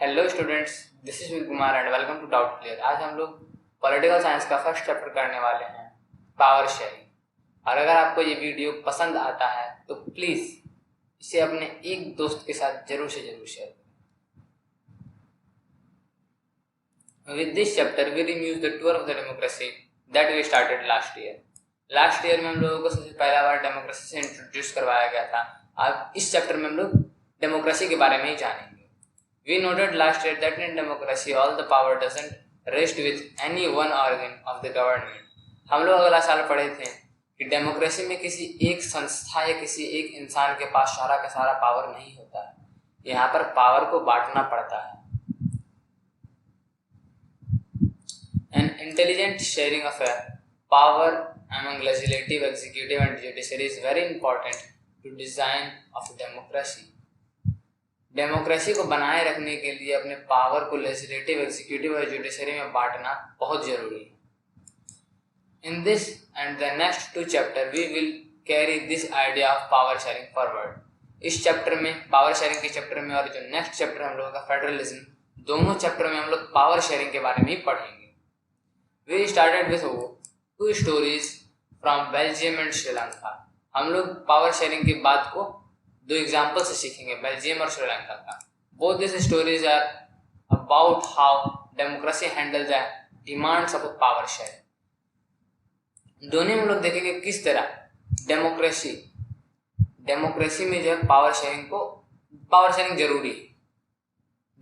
Hello students, this is Kumar and welcome to doubt clear. आज हम लोग पॉलिटिकल साइंस का फर्स्ट चैप्टर करने वाले हैं, पावर शेयरिंग। और अगर आपको ये वीडियो पसंद आता है तो प्लीज़ इसे अपने एक दोस्त के साथ जरूर से जरूर शेयर करें। With this chapter we review the tour of the democracy that we started last year. Last year में हम लोगों को सबसे पहला बार डेमोक्रेसी से इंट्रोड्यूस करवाया गया था। आज इस चैप्टर में हम लोग डेमोक्रेसी के बारे में ही जानेंगे। We noted last year that in democracy all the power doesn't rest with any one organ of the government। हम लोग अगला साल पढ़े थे कि डेमोक्रेसी में किसी एक संस्था या किसी एक इंसान के पास सारा का सारा पावर नहीं होता है। यहाँ पर पावर को बांटना पड़ता है। An intelligent sharing of a power among legislative, executive and judiciary is very important to design of democracy। Democracy को बनाए रखने के लिए अपने पावर को लेजिस्लेटिव, एग्जीक्यूटिव और जुडिशरी में बांटना बहुत जरूरी है। In this and the next two chapter we will carry this idea of power sharing forward. इस चैप्टर में, पावर शेयरिंग के चैप्टर में और जो नेक्स्ट चैप्टर हम लोगों का फेडरलिज्म, दोनों चैप्टर में हम लोग पावर शेयरिंग के बारे में ही पढ़ेंगे। We started with two stories from Belgium and Sri Lanka. हम लोग पावर शेयरिंग की बात को दो एग्जाम्पल से सीखेंगे, बेल्जियम और श्रीलंका का। Both this stories are about how democracy handle the demands of power sharing. दोनों में लोग देखेंगे किस तरह डेमोक्रेसी में जो है पावर शेयरिंग जरूरी है।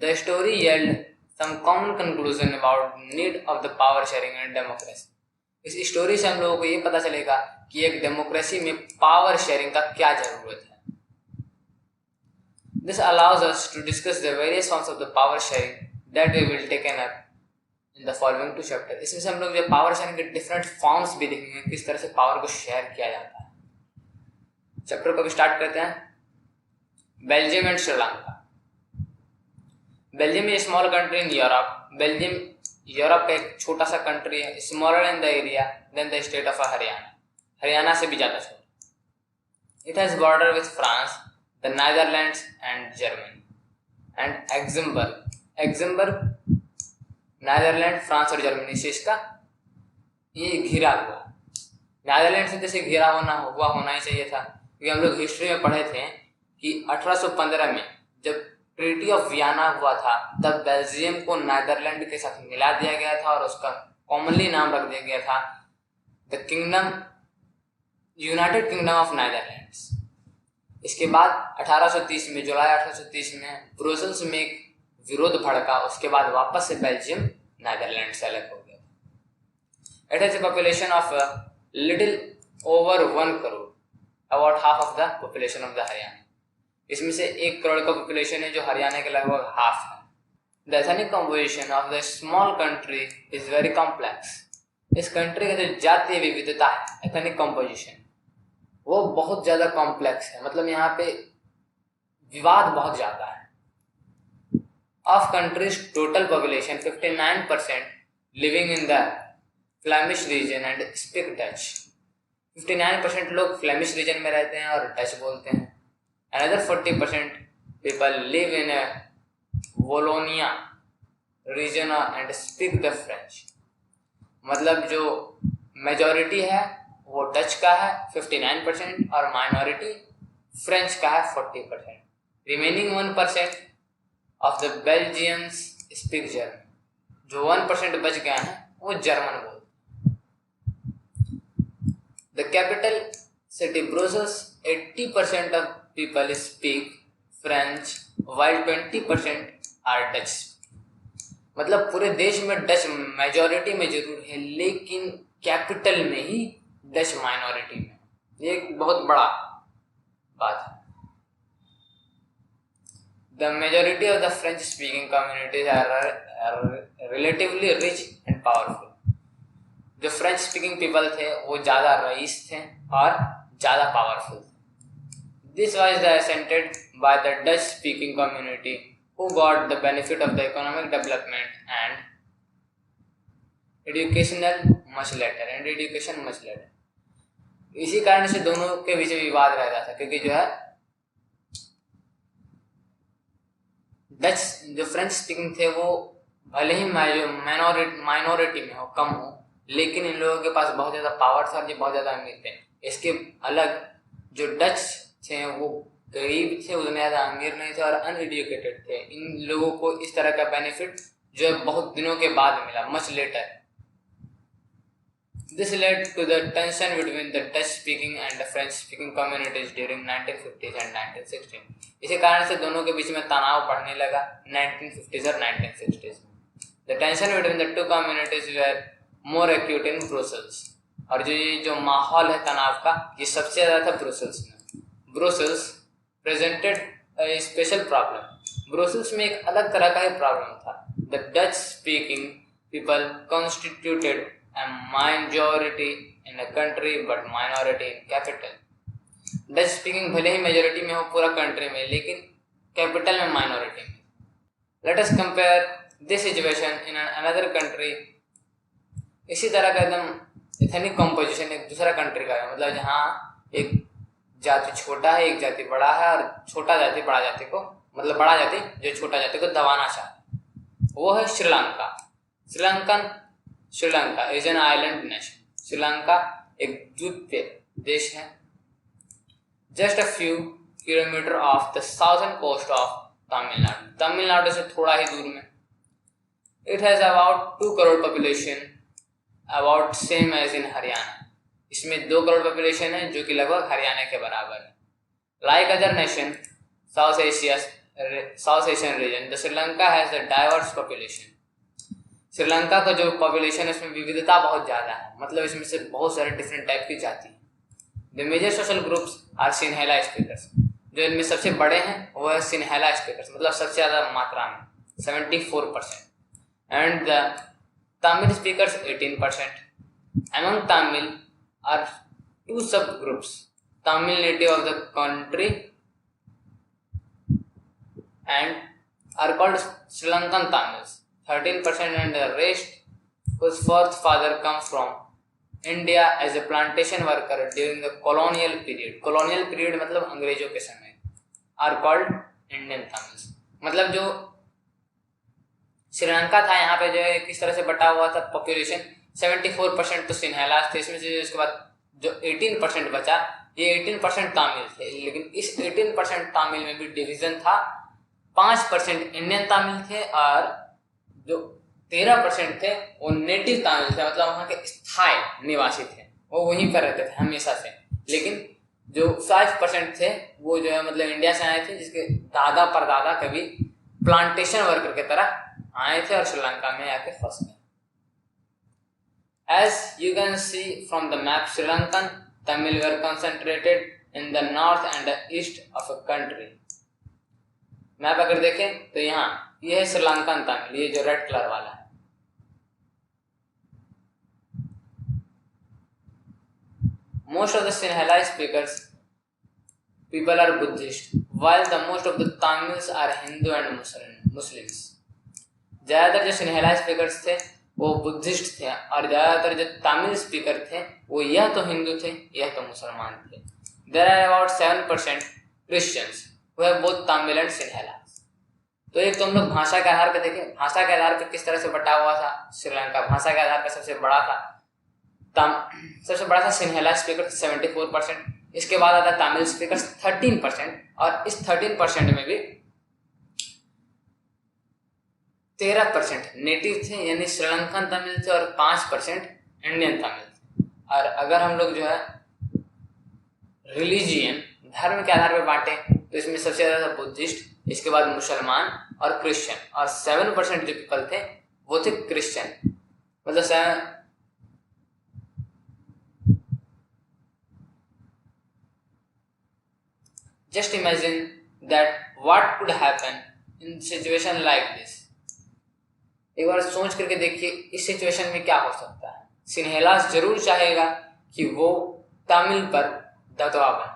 The story yield some common conclusion about need of the power sharing and democracy. इस स्टोरी से हम लोगों को ये पता चलेगा कि एक डेमोक्रेसी में पावर शेयरिंग का क्या जरूरत है। This allows us to discuss the various forms of the power sharing that we will take up in the following two chapters। इसमें से हम लोग जो पावर शेयरिंग के डिफरेंट फॉर्म्स भी देखेंगे, किस तरह से पावर को शेयर किया जाता है। चैप्टर को भी स्टार्ट करते हैं। Belgium and Sri Lanka. Belgium is small country in Europe. Belgium Europe का एक छोटा सा कंट्री है, smaller in the area than the state of Haryana. Haryana से भी ज्यादा छोटा। It has border with France, the Netherlands and Germany and Luxembourg, Netherlands, France और जर्मनी से इसका ये घिरा हुआ। नीदरलैंड से जैसे घिरा होना ही चाहिए था, क्योंकि हम लोग हिस्ट्री में पढ़े थे कि 1815 में जब ट्रीटी ऑफ वियना हुआ था तब बेल्जियम को नीदरलैंड के साथ मिला दिया गया था और उसका कॉमनली नाम रख दिया गया था the United kingdom of Netherlands. इसके बाद 1830 में, जुलाई 1830 में ब्रुसेल्स में एक विरोध भड़का। उसके बाद वापस से बेल्जियम नीदरलैंड से अलग हो गया। It has a population of little over 1 crore, about half of the population of the Haryana. इसमें से 1 करोड़ का पॉपुलेशन है जो हरियाणा के लगभग हाफ है। The ethnic composition of the small country is very complex. इस कंट्री का जो जातीय विविधता है, एथनिक कंपोजिशन, वो बहुत ज्यादा कॉम्प्लेक्स है। मतलब यहाँ पे विवाद बहुत ज्यादा है। Of countries total population 59% living in the Flemish region and speak Dutch. 59% लोग फ्लेमिश रीजन में रहते हैं और डच बोलते हैं। Another 40% people live in Wallonia region and speak the French. मतलब जो मेजॉरिटी है वो डच का है 59% और माइनॉरिटी फ्रेंच का है 40%। Remaining 1% of the Belgians speak German. जो 1% बच गए हैं वो जर्मन बोलते हैं। The capital city Brussels 80% of people speak French while 20% are Dutch. मतलब पूरे देश में डच मेजॉरिटी में जरूर है, लेकिन कैपिटल में ही डच माइनॉरिटी में। ये एक बहुत बड़ा बात है। The majority of the French speaking communities are relatively rich and powerful. जो फ्रेंच स्पीकिंग पीपल थे वो ज्यादा रईस थे और ज्यादा पावरफुल थे। This was the resented by the Dutch speaking community who got the benefit of the economic development and education much later। इसी कारण से दोनों के बीच विवाद रहता था, क्योंकि जो है डच जो फ्रेंच स्पीकिंग थे वो भले ही माइनॉरिटी में हो, कम हो, लेकिन इन लोगों के पास बहुत ज़्यादा पावर था और ये बहुत ज़्यादा अमीर थे। इसके अलग जो डच थे वो गरीब थे, उतने ज़्यादा अमीर नहीं थे और अनएजुकेटेड थे। इन लोगों को इस तरह का बेनिफिट जो है बहुत दिनों के बाद मिला, much later. This led to the tension between the Dutch-speaking and the French-speaking communities during 1950s and 1960s. इसी कारण से दोनों के बीच में तनाव बढ़ने लगा 1950s और 1960s में। The tension between the two communities were more acute in Brussels. और जो माहौल है तनाव का, ये सबसे ज़्यादा था ब्रुसेल्स में। Brussels presented a special problem. Brussels में एक अलग तरह का ही प्रॉब्लम था। The Dutch-speaking people constituted a majority in a country but minority in capital. Dutch speaking भले ही मेजोरिटी में हो पूरा कंट्री में, लेकिन कैपिटल में माइनॉरिटी में। Let us compare this situation in another country. इसी तरह का एकदम एथनिक कंपोजिशन एक दूसरा कंट्री का है, मतलब जहाँ एक जाति छोटा है, एक जाति बड़ा है, और छोटा जाति बड़ा जाति को, मतलब बड़ा जाति जो छोटा जाति को दबाना चाहता है, वो है Sri Lanka. Sri Lanka is an island nation. Sri Lanka एक द्वीपीय देश है, just a few kilometre off the southern coast of Tamil Nadu. Tamil Nadu से थोड़ा ही दूर में। It has about 2 crore population, about same as in Haryana. इसमें 2 करोड़ पॉपुलेशन है जो कि लगभग हरियाणा के बराबर है। Like other nation south Asian region, the Sri Lanka has a diverse population. Sri Lanka का जो पॉपुलेशन है उसमें विविधता बहुत ज़्यादा है, मतलब इसमें से बहुत सारे डिफरेंट टाइप की जाति हैं। The major social groups are Sinhala speakers. जो इनमें सबसे बड़े हैं वो है सिन्हेला स्पीकर्स, मतलब सबसे ज़्यादा मात्रा में 74%, and the Tamil speakers 18%। Among Tamil are 2 sub groups, Tamil native of the country and are called Sri Lankan Tamils 13%, and the rest whose first father comes from India as a plantation worker during the colonial period. Colonial period मतलब अंग्रेजों के समय, are called Indian Tamils. मतलब जो श्रीलंका था यहाँ पे जो है किस तरह से बटा हुआ था पॉपुलेशन, 74% तो सिन्हेलास थे, इसमें से उसके बाद जो 18% बचा, ये 18% तमिल थे। लेकिन इस 18% तमिल में भी डिवीजन था, 5% इंडियन तमिल थे और जो 13% थे वो नेटिव तमिल थे, मतलब वहाँ के स्थायी निवासी थे, वो वहीं पर रहते थे हमेशा से। लेकिन जो 5% थे वो जो है मतलब इंडिया से आए थे, जिसके दादा परदादा कभी प्लांटेशन वर्कर की तरह आए थे और श्रीलंका में आके फंस गए। As you can see from the map, Sri-Lankan Tamil were concentrated in the north and the east of a country. Map अगर देखें तो यहाँ ये है श्रीलंकन तमिल, ये जो रेड कलर वाला है। Most of the Sinhala speakers people are Buddhist, while the most of the Tamils are Hindu and Muslims. ज़्यादातर जो सिन्हेला स्पीकर्स थे वो बुद्धिस्ट थे और ज़्यादातर जो तमिल स्पीकर थे वो या तो हिंदू थे या तो मुसलमान थे। There are about 7% Christians who have both Tamil and Sinhala. तो एक तो हम लोग भाषा के आधार पर देखें, भाषा के आधार पर किस तरह से बटा हुआ था श्रीलंका। भाषा के आधार पर सबसे बड़ा था सिन्हेला स्पीकर 74%, इसके बाद आता तमिल स्पीकर 13%, और इस 13% में भी 13% नेटिव थे यानी श्रीलंकन तमिल थे और 5% इंडियन तमिल थे। और अगर हम लोग जो है रिलीजियन धर्म के आधार पर बांटे तो इसमें सबसे ज़्यादा बुद्धिस्ट, इसके बाद मुसलमान और क्रिश्चियन, और 7% जो पीपल थे वो थे क्रिश्चियन। मतलब just imagine that what could happen in situation like this. एक बार सोच करके देखिए इस सिचुएशन में क्या हो सकता है। सिन्हेलास जरूर चाहेगा कि वो तमिल पर दबदबा बने।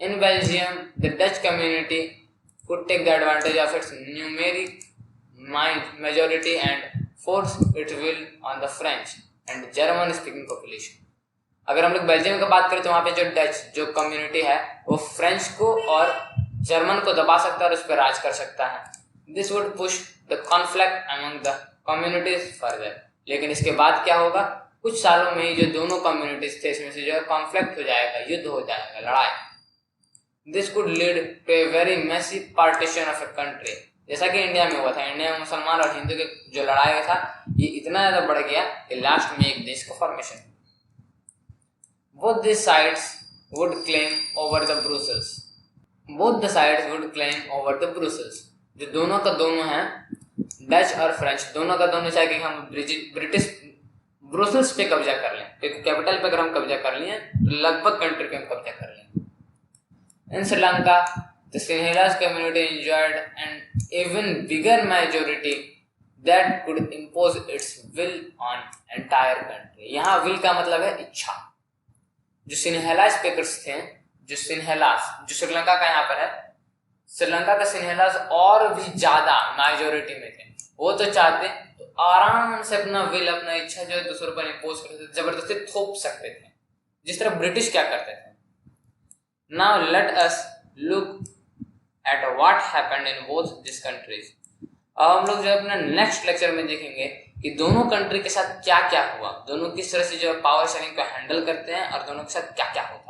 In Belgium, the Dutch community could take the advantage of its numeric majority and force its will on the French and German-speaking population. अगर हम लोग बेल्जियम की बात करें तो वहाँ पे जो डच जो कम्युनिटी है वो फ्रेंच को और जर्मन को दबा सकता है और उस पर राज कर सकता है। This would push the conflict among the communities further. लेकिन इसके बाद क्या होगा, कुछ सालों में ही जो दोनों कम्युनिटीज थे इसमें से जो है कॉन्फ्लिक्ट हो जाएगा, युद्ध हो जाएगा, लड़ाई। This could lead to a very messy partition of a country, जैसा कि इंडिया में हुआ था। इंडिया में मुसलमान और हिंदू के जो लड़ाई था ये इतना ज्यादा बढ़ गया कि लास्ट में एक देश का formation. Both the sides would claim over the Brussels, both the sides would claim over the Brussels. जो दोनों का दोनों हैं, डच और फ्रेंच, दोनों का दोनों चाहे कि हम ब्रिटिश ब्रुसेल्स पे कब्जा कर लें, क्योंकि कैपिटल पे अगर हम कब्जा कर लिए तो लगभग कंट्री पे हम कब्जा कर लेंगे। In Sri Lanka the Sinhalas community enjoyed an even bigger majority that could impose its will on entire country. यहाँ विल का मतलब है इच्छा। जो सिंहलाज स्पीकर्स थे, जो श्रीलंका का यहाँ पर है, श्रीलंका का सिंहलाज और भी ज्यादा मेजोरिटी में थे। वो तो चाहते तो आराम से अपना विल, अपना इच्छा जो है दूसरों पर इम्पोज करते थे, जबरदस्ती थोप सकते थे, जिस तरह ब्रिटिश क्या करते थे। Now let us look at what happened in both this countries. अब हम लोग जो अपने नेक्स्ट लेक्चर में देखेंगे कि दोनों कंट्री के साथ क्या क्या हुआ, दोनों किस तरह से जो पावर शेयरिंग को हैंडल करते हैं और दोनों के साथ क्या क्या होता है।